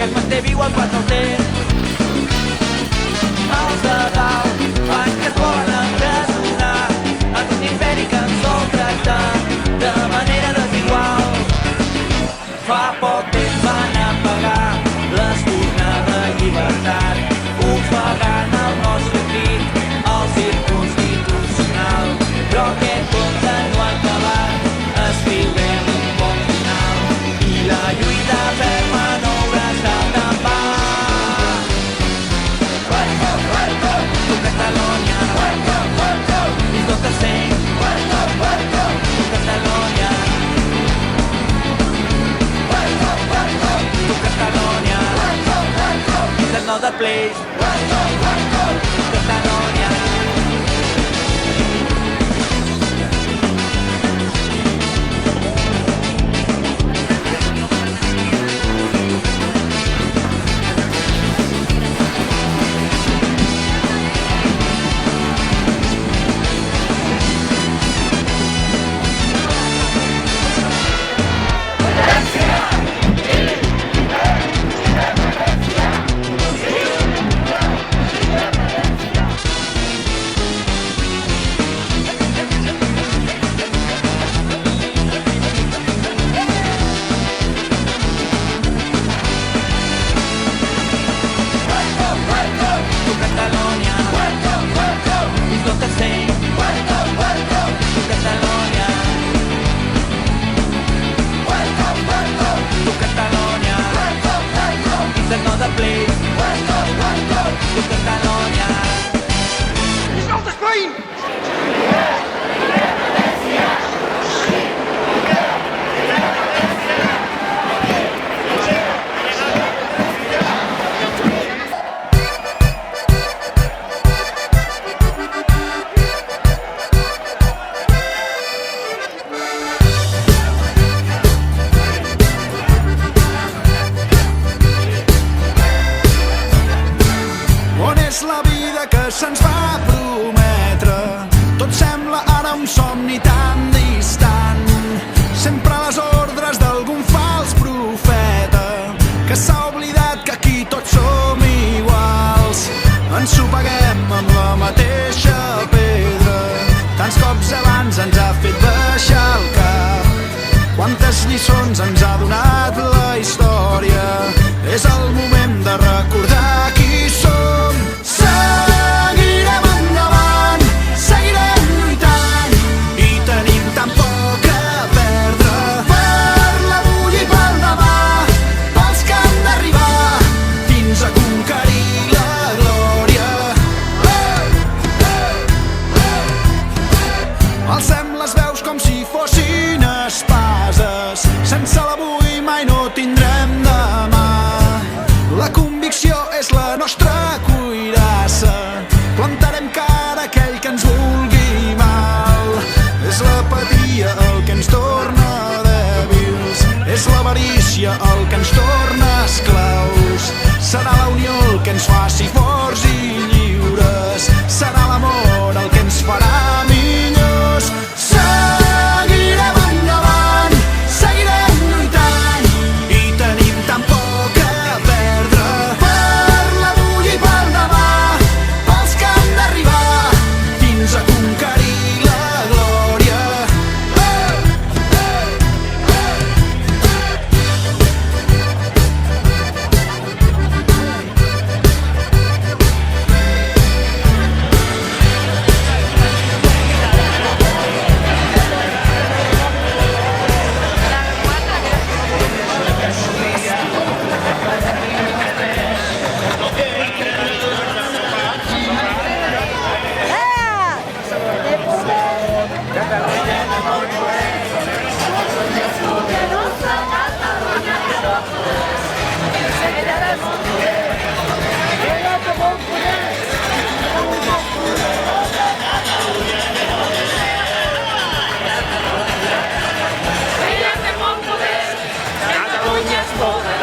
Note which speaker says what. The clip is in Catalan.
Speaker 1: que es manté viu el 4 al temps. Els de dalt fan que es volen empresonar a tot l'imperi que ens sol tractar de manera desigual. Fa poc temps van apagar l'espurna de llibertat, ofegant el nostre crit al circ constitucional. Però aquest conte no ha acabat, escriurem un bon final i la lluita ferma no haurà estat en va. Tu Catalunya, is not the same. Tu Catalunya, tu Catalunya, is another place. Tu Catalunya.
Speaker 2: Se'ns va prometre, tot sembla ara un somni tan distant. Sempre a les ordres d'algun fals profeta que s'ha oblidat que aquí tots som iguals. Ensopeguem amb la mateixa pedra, tants cops abans ens ha fet baixar el cap. Quantes lliçons ens ha donat la història, és el moment de recordar qui som. Alcem les veus com si fossin espases, sense l'avui mai no tindrem demà. La convicció és la nostra cuirassa, plantarem cara a aquell que ens vulgui mal. És l'apatia el que ens torna dèbils, és l'avarícia el que ens torna esclaus. Serà la unió el que ens faci forts i lliures, serà l'amor el que ens farà millors. Seguirem endavant, seguirem lluitant i tenim tan poc a perdre. Per l'avui i pel demà, pels que han d'arribar fins a conquerir la glòria.
Speaker 1: Catalunya és poder.